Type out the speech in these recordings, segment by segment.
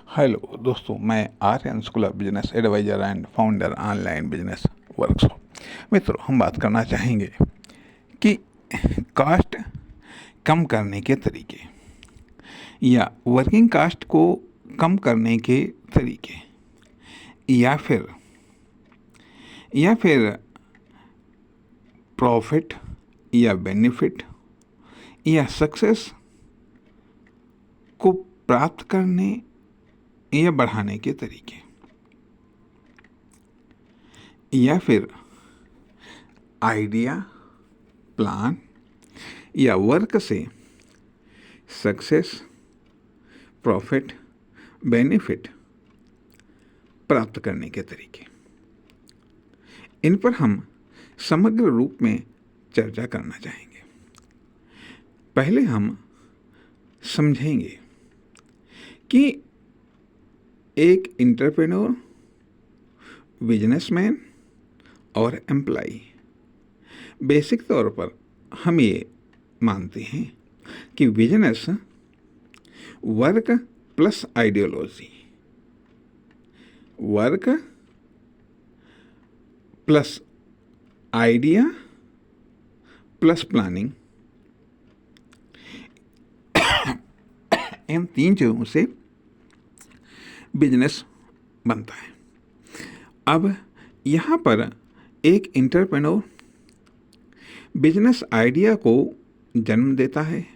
Hello दोस्तों, मैं Aryan school of business advisor and founder online business workshop. मित्रों, हम बात करना चाहेंगे कि कास्ट कम करने के तरीके या वर्किंग कास्ट को कम करने के तरीके या फिर प्रॉफिट या बेनिफिट या सक्सेस को प्राप्त करने या बढ़ाने के तरीके, या फिर आइडिया, प्लान या वर्क से सक्सेस, प्रॉफिट, बेनिफिट प्राप्त करने के तरीके, इन पर हम समग्र रूप में चर्चा करना चाहेंगे। पहले हम समझेंगे कि एक एंटरप्रेन्योर, बिजनेसमैन और एम्प्लॉई, बेसिक तौर पर हम ये मानते हैं कि business work plus ideology, work plus idea plus planning, इन तीन चीज़ों से बिजनेस बनता है। अब यहाँ पर एक एंटरप्रेन्योर बिजनेस आइडिया को जन्म देता है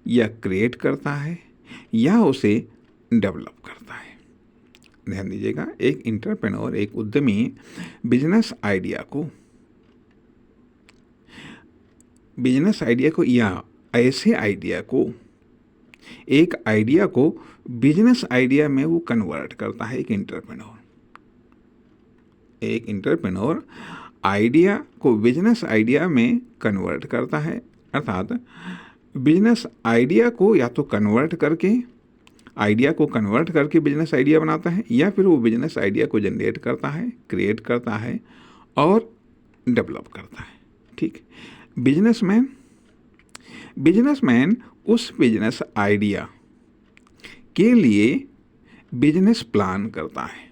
या क्रिएट करता है या उसे डेवलप करता है। ध्यान दीजिएगा, एक एंटरप्रेन्योर, एक उद्यमी बिजनेस आइडिया को या ऐसे आइडिया को, एक आइडिया को बिजनेस आइडिया में वो कन्वर्ट करता है। एक एंटरप्रेन्योर आइडिया को बिजनेस आइडिया में कन्वर्ट करता है, अर्थात बिजनेस आइडिया को या तो कन्वर्ट करके बिजनेस आइडिया बनाता है, या फिर वो बिजनेस आइडिया को जनरेट करता है, क्रिएट करता है और डेवलप करता है। ठीक। बिजनेसमैन उस बिजनेस आइडिया के लिए बिजनेस प्लान करता है,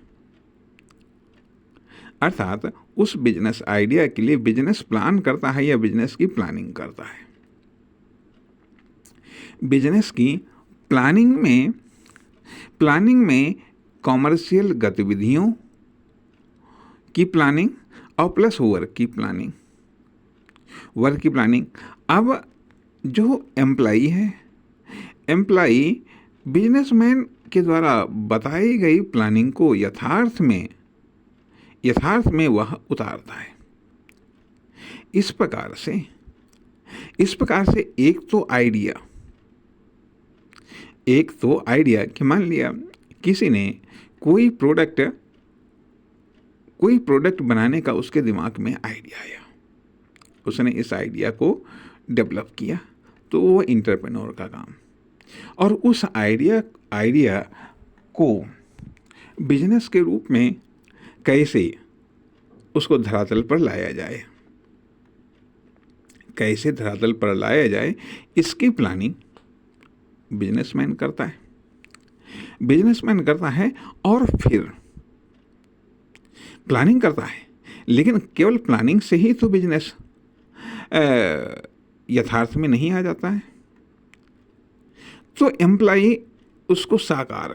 अर्थात उस बिजनेस आइडिया के लिए बिजनेस प्लान करता है या बिजनेस की प्लानिंग करता है। बिजनेस की प्लानिंग में कॉमर्शियल गतिविधियों की प्लानिंग और प्लस वर्क की प्लानिंग। अब जो एम्प्लाई बिजनेसमैन के द्वारा बताई गई प्लानिंग को यथार्थ में वह उतारता है। इस प्रकार से एक तो आइडिया कि मान लिया किसी ने कोई प्रोडक्ट बनाने का उसके दिमाग में आइडिया आया, उसने इस आइडिया को डेवलप किया, तो वो एंटरप्रेन्योर का काम। और उस आइडिया को बिजनेस के रूप में कैसे उसको धरातल पर लाया जाए, इसकी प्लानिंग बिजनेसमैन करता है और फिर प्लानिंग करता है। लेकिन केवल प्लानिंग से ही तो बिजनेस यथार्थ में नहीं आ जाता है, तो एम्प्लाई उसको साकार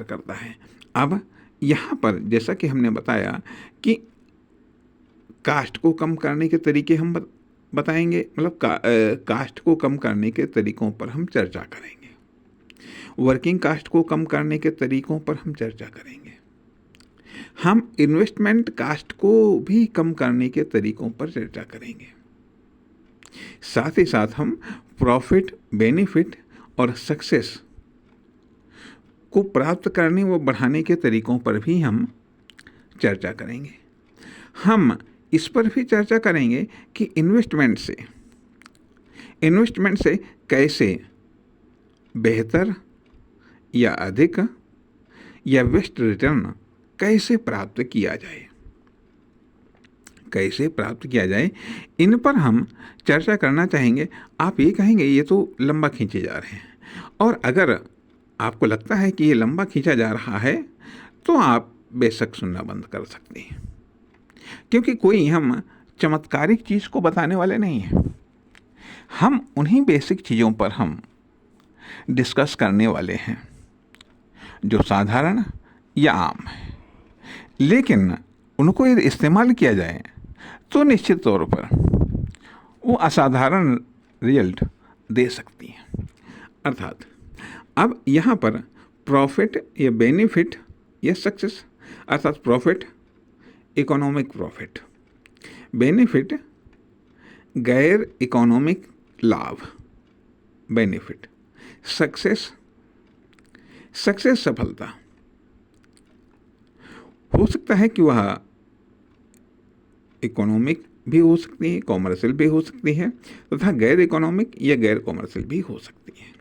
करता है। अब यहाँ पर जैसा कि हमने बताया कि कास्ट को कम करने के तरीके हम बताएंगे, मतलब कास्ट को कम करने के तरीकों पर हम चर्चा करेंगे, वर्किंग कास्ट को कम करने के तरीकों पर हम चर्चा करेंगे, हम इन्वेस्टमेंट कास्ट को भी कम करने के तरीकों पर चर्चा करेंगे, साथ ही साथ हम प्रॉफिट, बेनिफिट और सक्सेस को प्राप्त करने व बढ़ाने के तरीकों पर भी हम चर्चा करेंगे। हम इस पर भी चर्चा करेंगे कि इन्वेस्टमेंट से कैसे बेहतर या अधिक या बेस्ट रिटर्न कैसे प्राप्त किया जाए, कैसे प्राप्त किया जाए, इन पर हम चर्चा करना चाहेंगे। आप ये कहेंगे ये तो लंबा खींचे जा रहे हैं, और अगर आपको लगता है कि ये लंबा खींचा जा रहा है तो आप बेशक सुनना बंद कर सकते हैं, क्योंकि कोई हम चमत्कारिक चीज़ को बताने वाले नहीं हैं। हम उन्हीं बेसिक चीज़ों पर हम डिस्कस करने वाले हैं जो साधारण या आम है, लेकिन उनको यदि इस्तेमाल किया जाए तो निश्चित तौर पर वो असाधारण रिजल्ट दे सकती हैं। अर्थात अब यहाँ पर प्रॉफिट या बेनिफिट या सक्सेस, अर्थात प्रॉफिट इकोनॉमिक प्रॉफिट, बेनिफिट गैर इकोनॉमिक लाभ बेनिफिट, सक्सेस सफलता। हो सकता है कि वह इकोनॉमिक भी हो सकती है, कॉमर्शियल भी हो सकती है, तथा गैर इकोनॉमिक या गैर कॉमर्शियल भी हो सकती है।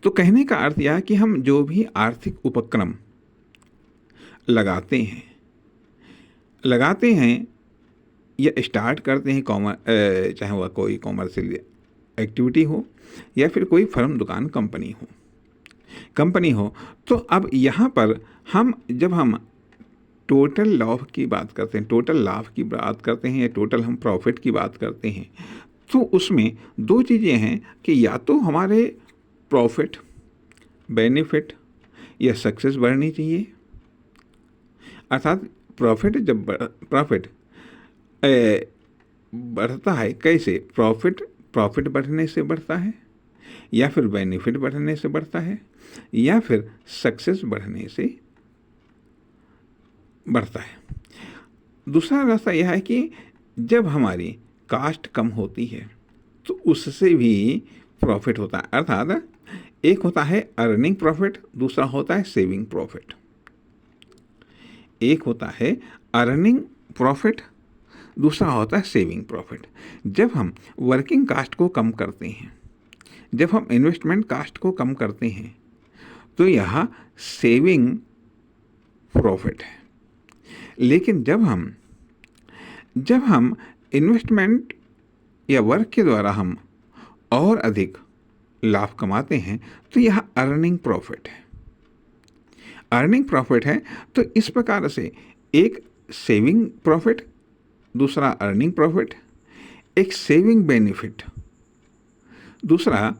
तो कहने का अर्थ यह है कि हम जो भी आर्थिक उपक्रम लगाते हैं या स्टार्ट करते हैं, चाहे वह कोई कॉमर्शियल एक्टिविटी हो या फिर कोई फर्म, दुकान, कंपनी हो, तो अब यहाँ पर जब हम टोटल लाभ की बात करते हैं, टोटल लाभ की बात करते हैं या टोटल हम प्रॉफिट की बात करते हैं, तो उसमें दो चीज़ें हैं कि या तो हमारे प्रॉफिट, बेनिफिट या सक्सेस बढ़नी चाहिए। अर्थात प्रॉफिट बढ़ता है कैसे? प्रॉफिट बढ़ने से बढ़ता है, या फिर बेनिफिट बढ़ने से बढ़ता है, या फिर सक्सेस बढ़ने से बढ़ता है। दूसरा रास्ता यह है कि जब हमारी कास्ट कम होती है तो उससे भी प्रॉफिट होता है। अर्थात एक होता है अर्निंग प्रॉफिट, दूसरा होता है सेविंग प्रॉफिट। एक होता है अर्निंग प्रॉफिट, दूसरा होता है सेविंग प्रॉफिट। जब हम वर्किंग कास्ट को कम करते हैं, जब हम इन्वेस्टमेंट कास्ट को कम करते हैं, तो यह सेविंग प्रॉफिट है। लेकिन जब हम इन्वेस्टमेंट या वर्क के द्वारा हम और अधिक लाभ कमाते हैं, तो यह अर्निंग प्रॉफिट है। अर्निंग प्रॉफिट है तो इस प्रकार से एक सेविंग प्रॉफिट, दूसरा अर्निंग प्रॉफिट, एक सेविंग बेनिफिट, दूसरा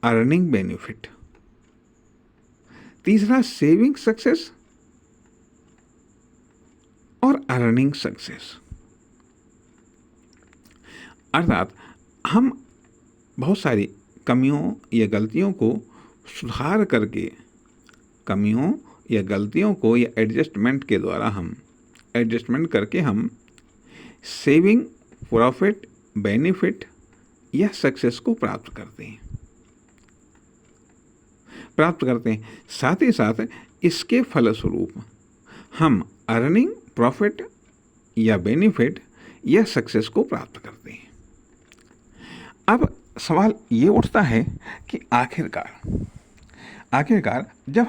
अर्निंग बेनिफिट, तीसरा सेविंग सक्सेस और अर्निंग सक्सेस। अर्थात हम बहुत सारी कमियों या गलतियों को सुधार करके, कमियों या गलतियों को या एडजस्टमेंट के द्वारा हम एडजस्टमेंट करके हम सेविंग, प्रॉफिट, बेनिफिट या सक्सेस को प्राप्त करते हैं। साथ ही साथ इसके फलस्वरूप हम अर्निंग, प्रॉफिट या बेनिफिट या सक्सेस को प्राप्त करते हैं। अब सवाल ये उठता है कि आखिरकार जब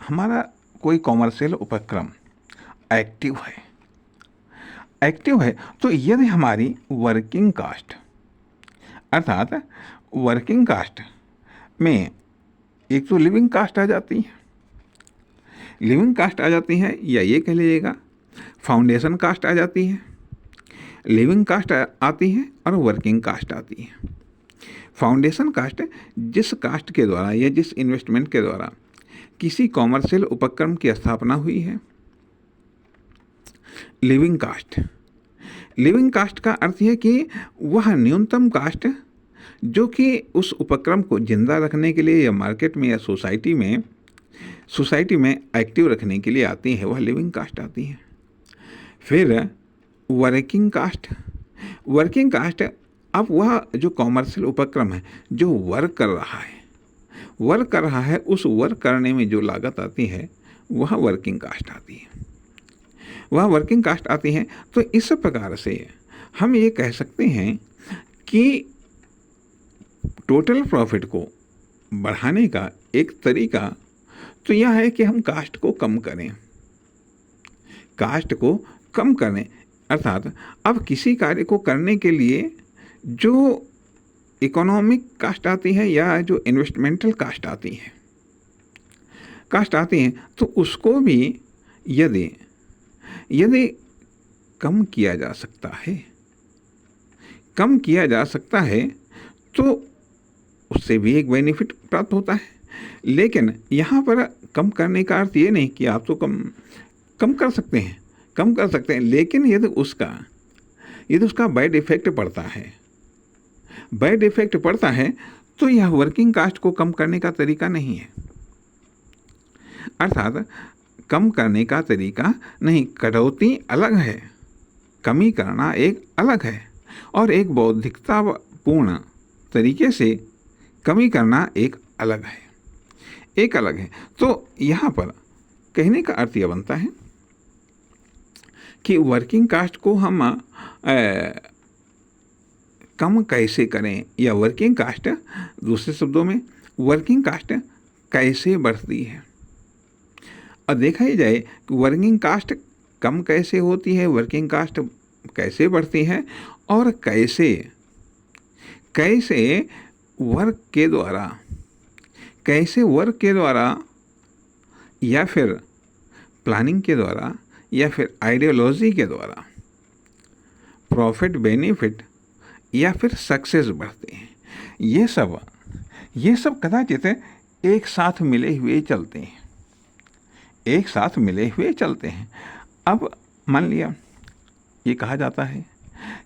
हमारा कोई कॉमर्शियल उपक्रम एक्टिव है तो यदि हमारी वर्किंग कास्ट, अर्थात वर्किंग कास्ट में एक तो लिविंग कास्ट आ जाती है, या ये कह लीजिएगा फाउंडेशन कास्ट आ जाती है। लिविंग कास्ट आती है और वर्किंग कास्ट आती है। फाउंडेशन कास्ट जिस कास्ट के द्वारा या जिस इन्वेस्टमेंट के द्वारा किसी कॉमर्शियल उपक्रम की स्थापना हुई है। लिविंग कास्ट का अर्थ है कि वह न्यूनतम कास्ट जो कि उस उपक्रम को जिंदा रखने के लिए या मार्केट में या सोसाइटी में एक्टिव रखने के लिए आती है, वह लिविंग कास्ट आती है। फिर वर्किंग कास्ट, अब वह जो कॉमर्शियल उपक्रम है जो वर्क कर रहा है, उस वर्क करने में जो लागत आती है वह वर्किंग कास्ट आती है। तो इस प्रकार से हम ये कह सकते हैं कि टोटल प्रॉफिट को बढ़ाने का एक तरीका तो यह है कि हम कास्ट को कम करें। कास्ट को कम करें, अर्थात अब किसी कार्य को करने के लिए जो इकोनॉमिक कास्ट आती है या जो इन्वेस्टमेंटल कास्ट आती है तो उसको भी यदि यदि कम किया जा सकता है तो उससे भी एक बेनिफिट प्राप्त होता है। लेकिन यहाँ पर कम करने का अर्थ ये नहीं कि आप तो कम कर सकते हैं, लेकिन यदि उसका बैड इफेक्ट पड़ता है तो यह वर्किंग कास्ट को कम करने का तरीका नहीं है। अर्थात कम करने का तरीका नहीं, कटौती अलग है, कमी करना एक अलग है, और एक बौद्धिकतापूर्ण तरीके से कमी करना एक अलग है। तो यहाँ पर कहने का अर्थ यह बनता है कि वर्किंग कास्ट को हम कम कैसे करें, या वर्किंग कास्ट, दूसरे शब्दों में वर्किंग कास्ट कैसे बढ़ती है। और देखा ही जाए कि वर्किंग कास्ट कम कैसे होती है, वर्किंग कास्ट कैसे बढ़ती है, और कैसे वर्क के द्वारा या फिर प्लानिंग के द्वारा या फिर आइडियोलॉजी के द्वारा प्रॉफिट, बेनिफिट या फिर सक्सेस बढ़ते हैं। ये सब कदाचित एक साथ मिले हुए चलते हैं। अब मान लिया ये कहा जाता है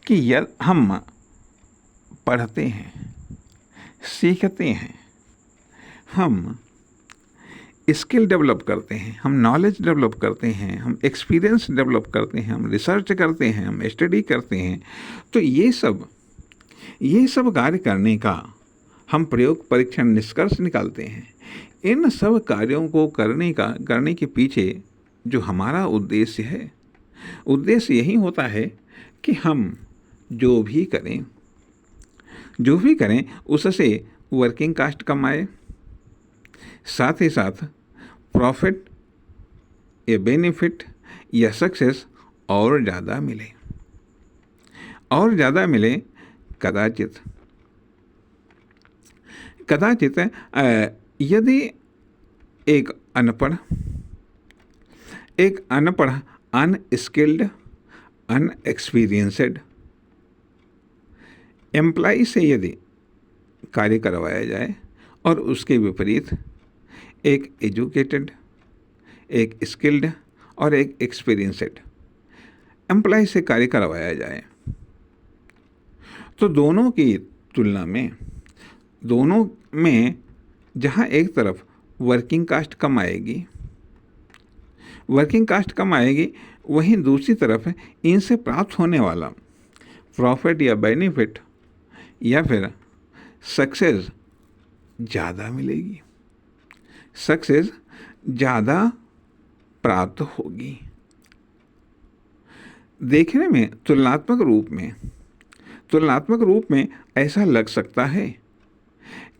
कि यदि हम पढ़ते हैं, सीखते हैं, हम स्किल डेवलप करते हैं, हम नॉलेज डेवलप करते हैं, हम एक्सपीरियंस डेवलप करते हैं, हम रिसर्च करते हैं, हम स्टडी करते हैं, तो ये सब कार्य करने का हम प्रयोग, परीक्षण, निष्कर्ष निकालते हैं। इन सब कार्यों को करने के पीछे जो हमारा उद्देश्य यही होता है कि हम जो भी करें उससे वर्किंग कास्ट कम आए, साथ ही साथ प्रॉफिट या बेनिफिट या सक्सेस और ज़्यादा मिले। कदाचित यदि एक अनपढ़ अनस्किल्ड, अनएक्सपीरियंस्ड एम्प्लॉय से यदि कार्य करवाया जाए, और उसके विपरीत एक एजुकेटेड, एक स्किल्ड और एक एक्सपीरियंस्ड एम्प्लॉय से कार्य करवाया जाए, तो दोनों की तुलना में, जहाँ एक तरफ वर्किंग कास्ट कम आएगी, वहीं दूसरी तरफ इनसे प्राप्त होने वाला प्रॉफिट या बेनिफिट या फिर सक्सेस ज़्यादा मिलेगी, सक्सेस ज़्यादा प्राप्त होगी। देखने में तुलनात्मक रूप में ऐसा लग सकता है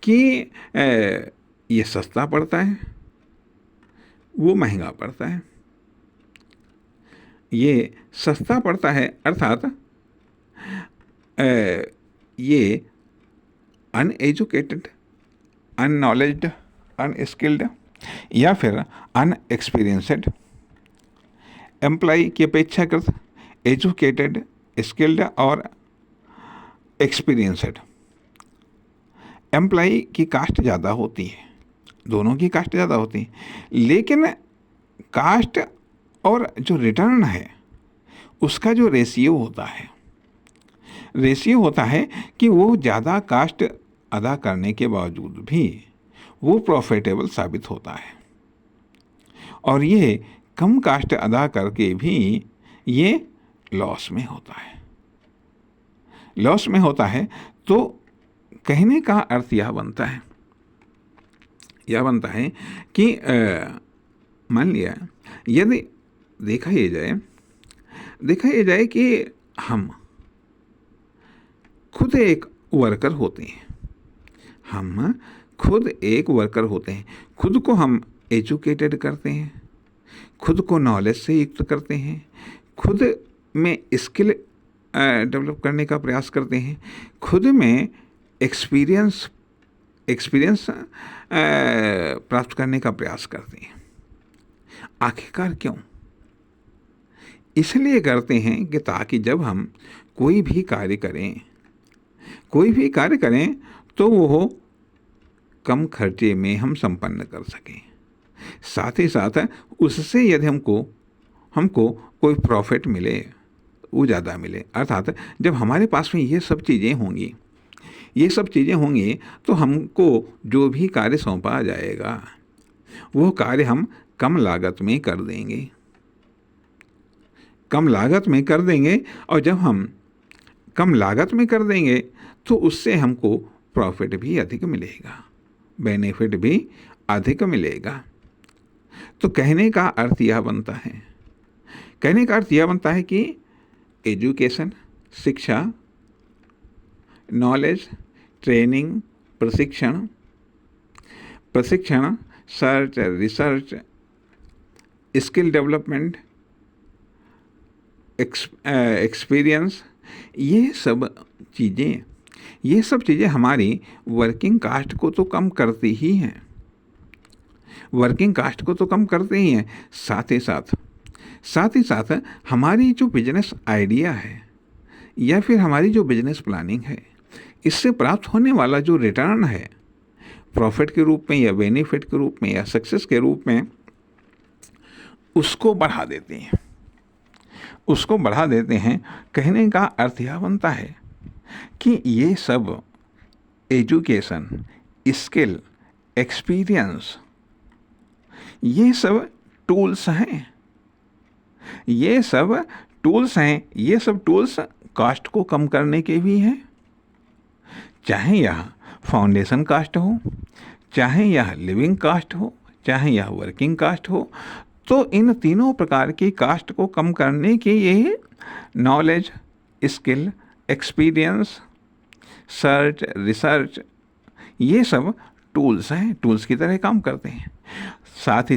कि ये सस्ता पड़ता है, वो महंगा पड़ता है। ये सस्ता पड़ता है अर्थात ये अनएजुकेटेड, अननॉलेज्ड, अनस्किल्ड या फिर अनएक्सपीरियंस्ड एम्प्लॉय की अपेक्षाकृत एजुकेटेड, स्किल्ड और एक्सपीरियंस्ड एम्प्लॉय की कास्ट ज़्यादा होती है, दोनों की कास्ट ज़्यादा होती है। लेकिन कास्ट और जो रिटर्न है उसका जो रेशियो होता है कि वो ज़्यादा कास्ट अदा करने के बावजूद भी वो प्रॉफिटेबल साबित होता है, और ये कम कास्ट अदा करके भी ये लॉस में होता है। तो कहने का अर्थ यह बनता है कि मान लिया यदि देखा ये जाए कि हम खुद एक वर्कर होते हैं, खुद को हम एजुकेटेड करते हैं, खुद को नॉलेज से युक्त करते हैं, खुद में स्किल डेवलप करने का प्रयास करते हैं, खुद में एक्सपीरियंस प्राप्त करने का प्रयास करते हैं। आखिरकार क्यों? इसलिए करते हैं कि ताकि जब हम कोई भी कार्य करें तो वो कम खर्चे में हम संपन्न कर सकें। साथ ही साथ उससे यदि हमको कोई प्रॉफिट मिले, वो ज़्यादा मिले। अर्थात जब हमारे पास में ये सब चीज़ें होंगी तो हमको जो भी कार्य सौंपा जाएगा वो कार्य हम कम लागत में कर देंगे। और जब हम कम लागत में कर देंगे तो उससे हमको प्रॉफिट भी अधिक मिलेगा, बेनिफिट भी अधिक मिलेगा। तो कहने का अर्थ यह बनता है कि एजुकेशन, शिक्षा, नॉलेज, ट्रेनिंग, प्रशिक्षण, search, research, skill development, experience, ये सब चीज़ें हमारी वर्किंग कास्ट को तो कम करती ही हैं। साथ ही साथ हमारी जो बिजनेस आइडिया है या फिर हमारी जो बिजनेस प्लानिंग है, इससे प्राप्त होने वाला जो रिटर्न है, प्रॉफिट के रूप में या बेनिफिट के रूप में या सक्सेस के रूप में, उसको बढ़ा देते हैं। कहने का अर्थ यह बनता है कि ये सब एजुकेशन, स्किल, एक्सपीरियंस, ये सब टूल्स हैं। ये सब टूल्स कास्ट को कम करने के भी हैं। चाहे यह फाउंडेशन कास्ट हो, चाहे यह लिविंग कास्ट हो, चाहे यह वर्किंग कास्ट हो, तो इन तीनों प्रकार की कास्ट को कम करने के ये knowledge, skill, experience, search, research, ये सब टूल्स हैं, टूल्स की तरह काम करते हैं। साथ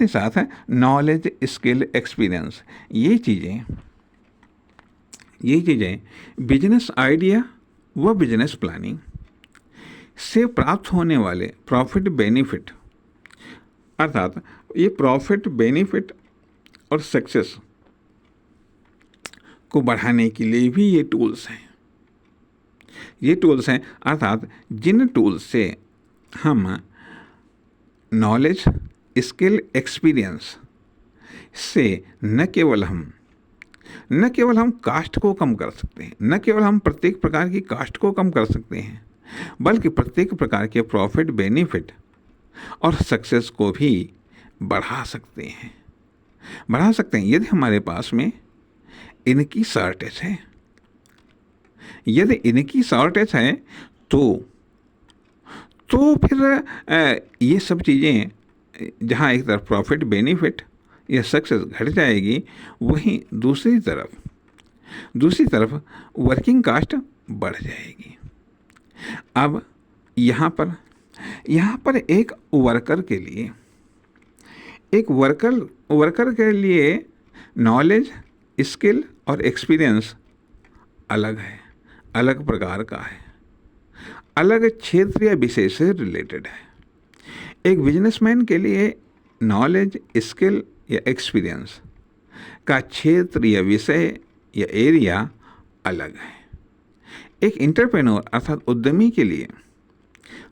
ही साथ नॉलेज, स्किल, एक्सपीरियंस, ये चीज़ें बिजनेस आइडिया व बिजनेस प्लानिंग से प्राप्त होने वाले प्रॉफिट बेनिफिट, अर्थात ये प्रॉफिट बेनिफिट और सक्सेस को बढ़ाने के लिए भी ये टूल्स हैं। अर्थात जिन टूल्स से हम नॉलेज, स्किल, एक्सपीरियंस से न केवल हम कास्ट को कम कर सकते हैं, न केवल हम प्रत्येक प्रकार की कास्ट को कम कर सकते हैं, बल्कि प्रत्येक प्रकार के प्रॉफिट, बेनिफिट और सक्सेस को भी बढ़ा सकते हैं। यदि हमारे पास में इनकी शॉर्टेज है, तो फिर ये सब चीज़ें, जहाँ एक तरफ प्रॉफिट, बेनिफिट या सक्सेस घट जाएगी, वहीं दूसरी तरफ वर्किंग कास्ट बढ़ जाएगी। अब यहाँ पर एक वर्कर के लिए नॉलेज, स्किल और एक्सपीरियंस अलग प्रकार का है, अलग क्षेत्र या विषय से रिलेटेड है। एक बिजनेसमैन के लिए नॉलेज, स्किल या एक्सपीरियंस का क्षेत्र या विषय या एरिया अलग है। एक एंटरप्रेन्योर अर्थात उद्यमी के लिए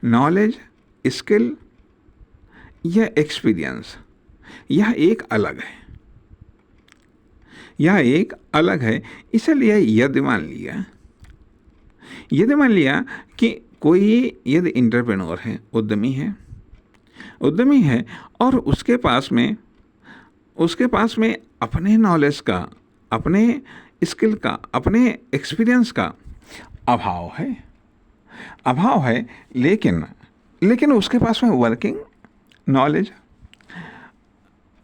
नॉलेज, स्किल या एक्सपीरियंस यह एक अलग है। इसलिए यदि मान लिया कि कोई यदि एंटरप्रेन्योर है, उद्यमी है और उसके पास में अपने नॉलेज का, अपने स्किल का, अपने एक्सपीरियंस का अभाव है, लेकिन उसके पास में वर्किंग नॉलेज,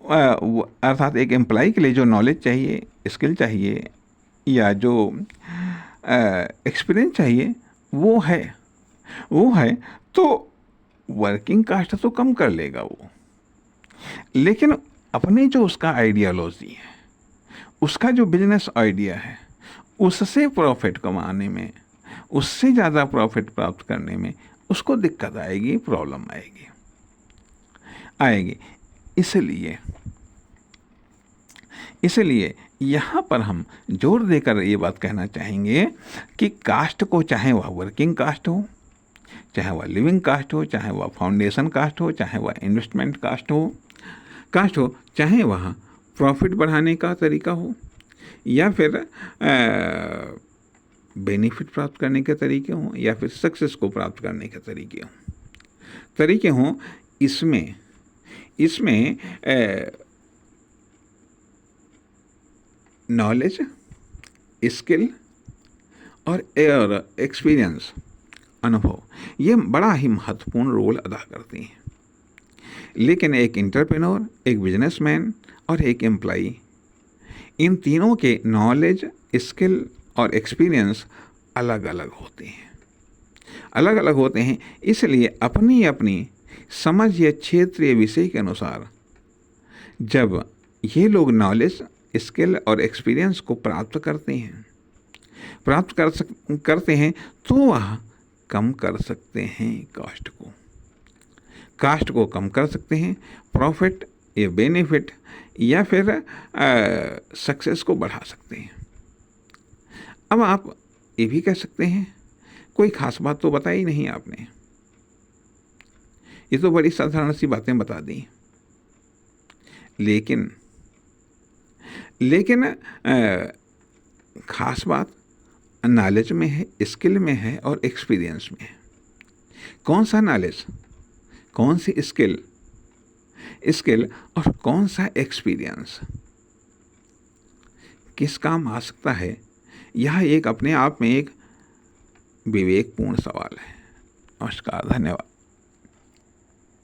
अर्थात एक एम्प्लॉय के लिए जो नॉलेज चाहिए, स्किल चाहिए या जो एक्सपीरियंस चाहिए वो है, तो वर्किंग कास्ट तो कम कर लेगा वो, लेकिन अपने जो उसका आइडियोलॉजी है, उसका जो बिजनेस आइडिया है उससे प्रॉफिट कमाने में, उससे ज़्यादा प्रॉफिट प्राप्त करने में उसको दिक्कत आएगी, प्रॉब्लम आएगी। इसलिए यहाँ पर हम जोर देकर ये बात कहना चाहेंगे कि कास्ट को, चाहे वह वर्किंग कास्ट हो, चाहे वह लिविंग कास्ट हो, चाहे वह फाउंडेशन कास्ट हो, चाहे वह इन्वेस्टमेंट कास्ट हो, चाहे वह प्रॉफिट बढ़ाने का तरीका हो या फिर बेनिफिट प्राप्त करने के तरीके हों या फिर सक्सेस को प्राप्त करने के तरीके हों, इसमें नॉलेज, स्किल और एक्सपीरियंस, अनुभव, ये बड़ा ही महत्वपूर्ण रोल अदा करती हैं। लेकिन एक एंटरप्रेन्योर, एक बिजनेसमैन और एक एम्प्लॉई, इन तीनों के नॉलेज, स्किल और एक्सपीरियंस अलग अलग होते हैं। इसलिए अपनी अपनी समझ या क्षेत्रीय विषय के अनुसार जब ये लोग नॉलेज, स्किल और एक्सपीरियंस को प्राप्त करते हैं तो वह कम कर सकते हैं कास्ट को कम कर सकते हैं, प्रॉफिट या बेनिफिट या फिर सक्सेस को बढ़ा सकते हैं। अब आप ये भी कह सकते हैं कोई खास बात तो बताई नहीं आपने, ये तो बड़ी साधारण सी बातें बता दी। लेकिन खास बात नॉलेज में है, स्किल में है और एक्सपीरियंस में है। कौन सा नॉलेज, कौन सी स्किल और कौन सा एक्सपीरियंस किस काम आ सकता है, यह एक अपने आप में एक विवेकपूर्ण सवाल है। नमस्कार, धन्यवाद।